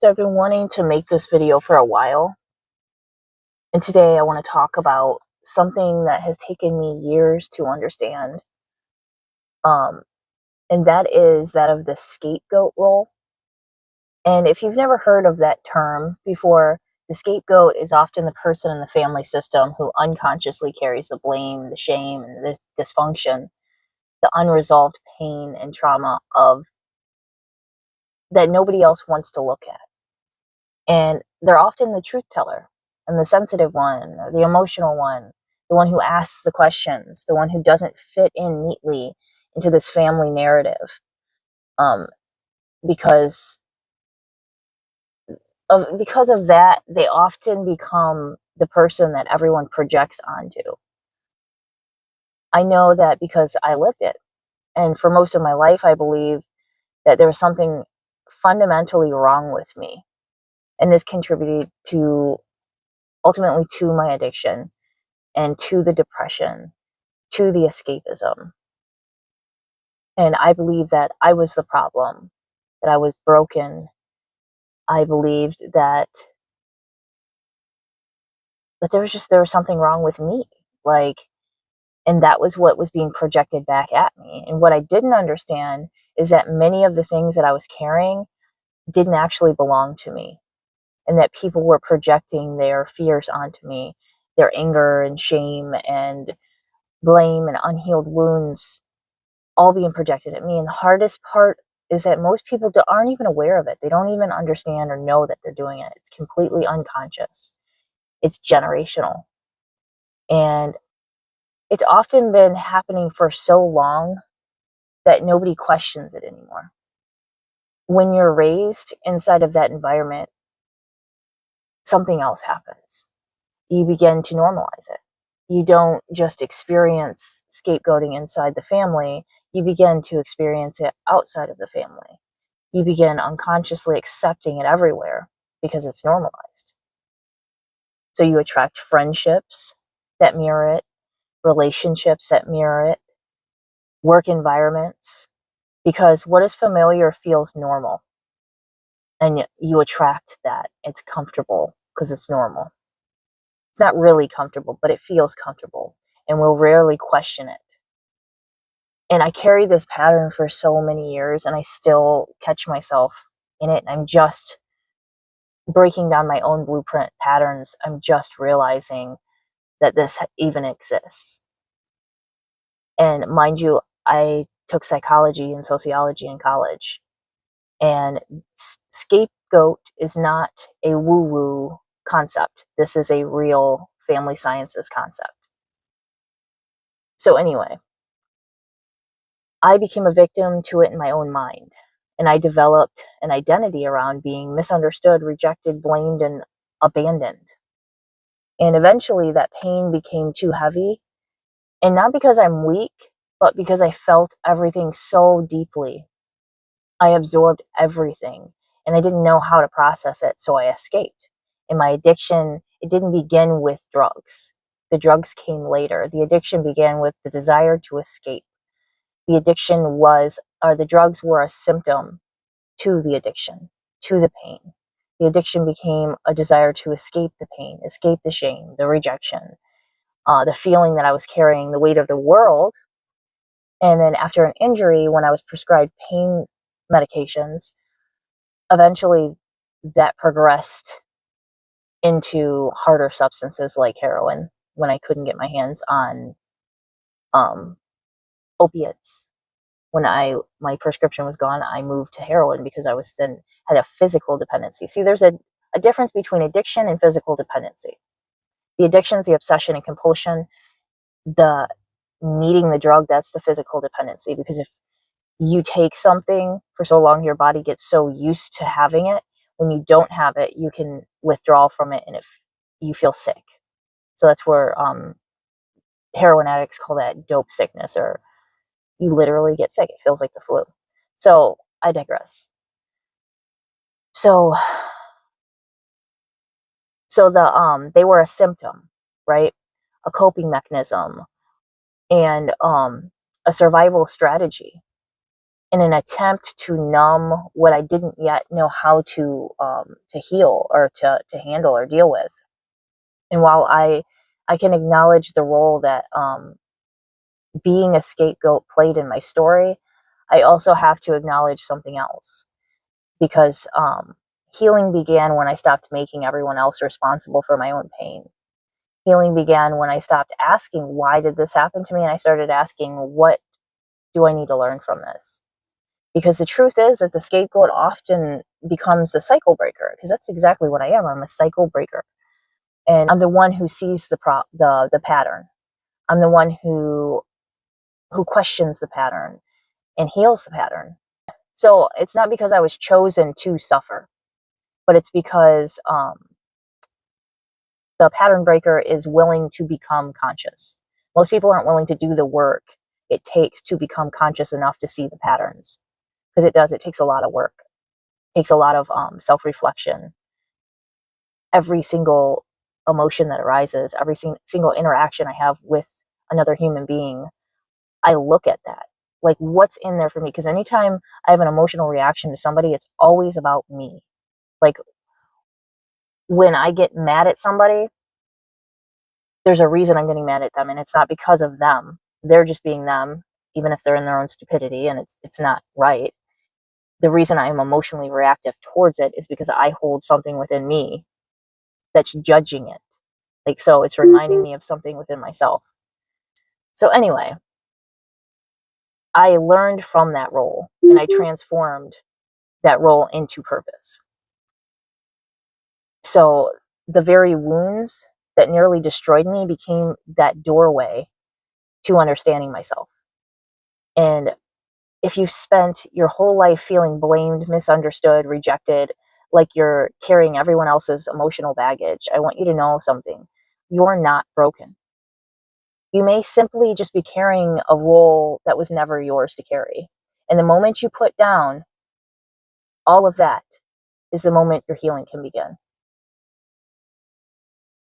So I've been wanting to make this video for a while, and today I want to talk about something that has taken me years to understand, um, and that is that of the scapegoat role. And if you've never heard of that term before, the scapegoat is often the person in the family system who unconsciously carries the blame, the shame, and the dysfunction, the unresolved pain and trauma of that nobody else wants to look at. And they're often the truth teller and the sensitive one or the emotional one, the one who asks the questions, the one who doesn't fit in neatly into this family narrative. Um, because because of that, they often become the person that everyone projects onto. I know that because I lived it. And for most of my life, I believe that there was something fundamentally wrong with me. And this contributed to ultimately to my addiction and to the depression, to the escapism. And I believe that I was the problem, that I was broken. I believed that there was something wrong with me. And that was what was being projected back at me. And what I didn't understand is that many of the things that I was carrying didn't actually belong to me, and that people were projecting their fears onto me, their anger and shame and blame and unhealed wounds all being projected at me. And the hardest part is that most people aren't even aware of it. They don't even understand or know that they're doing it. It's completely unconscious. It's generational. And it's often been happening for so long that nobody questions it anymore. When you're raised inside of that environment, something else happens. You begin to normalize it. You don't just experience scapegoating inside the family, you begin to experience it outside of the family. You begin unconsciously accepting it everywhere because it's normalized. So you attract friendships that mirror it, relationships that mirror it, work environments, because what is familiar feels normal. And you attract that. It's comfortable because it's normal. It's not really comfortable, but it feels comfortable, and we'll rarely question it. And I carry this pattern for so many years, and I still catch myself in it. And I'm just breaking down my own blueprint patterns. I'm just realizing that this even exists. And mind you, I took psychology and sociology in college. And scapegoat is not a woo-woo concept. This is a real family sciences concept. So anyway, I became a victim to it in my own mind. And I developed an identity around being misunderstood, rejected, blamed, and abandoned. And eventually that pain became too heavy. And not because I'm weak, but because I felt everything so deeply. I absorbed everything, and I didn't know how to process it, so I escaped. And my addiction, it didn't begin with drugs. The drugs came later. The addiction began with the desire to escape. The drugs were a symptom to the addiction, to the pain. The addiction became a desire to escape the pain, escape the shame, the rejection, the feeling that I was carrying the weight of the world. And then after an injury, when I was prescribed pain medications, eventually that progressed into harder substances like heroin when I couldn't get my hands on opiates. When my prescription was gone, I moved to heroin because I was then had a physical dependency. See, there's a difference between addiction and physical dependency. The addiction is the obsession and compulsion. The needing the drug, that's the physical dependency. Because if you take something for so long, your body gets so used to having it. When you don't have it, you can withdraw from it, and if you feel sick. So that's where heroin addicts call that dope sickness, or you literally get sick. It feels like the flu. So I digress. So they were a symptom, right? A coping mechanism, and a survival strategy. in an attempt to numb what I didn't yet know how to heal or to handle or deal with. And while I can acknowledge the role that being a scapegoat played in my story, I also have to acknowledge something else, because healing began when I stopped making everyone else responsible for my own pain. Healing began when I stopped asking, why did this happen to me? And I started asking, what do I need to learn from this? Because the truth is that the scapegoat often becomes the cycle breaker, because that's exactly what I am. I'm a cycle breaker. And I'm the one who sees the pattern. I'm the one who questions the pattern and heals the pattern. So it's not because I was chosen to suffer, but it's because the pattern breaker is willing to become conscious. Most people aren't willing to do the work it takes to become conscious enough to see the patterns, because it takes a lot of work. It takes a lot of self-reflection. Every single emotion that arises, every single interaction I have with another human being, I look at that. Like, what's in there for me? Because anytime I have an emotional reaction to somebody, it's always about me. Like, when I get mad at somebody, there's a reason I'm getting mad at them, and it's not because of them. They're just being them, even if they're in their own stupidity and it's not right. The reason I'm emotionally reactive towards it is because I hold something within me that's judging it. Like, so it's reminding me of something within myself. So anyway, I learned from that role, and I transformed that role into purpose. So the very wounds that nearly destroyed me became that doorway to understanding myself. And if you've spent your whole life feeling blamed, misunderstood, rejected, like you're carrying everyone else's emotional baggage, I want you to know something. You're not broken. You may simply just be carrying a role that was never yours to carry. And the moment you put down all of that is the moment your healing can begin.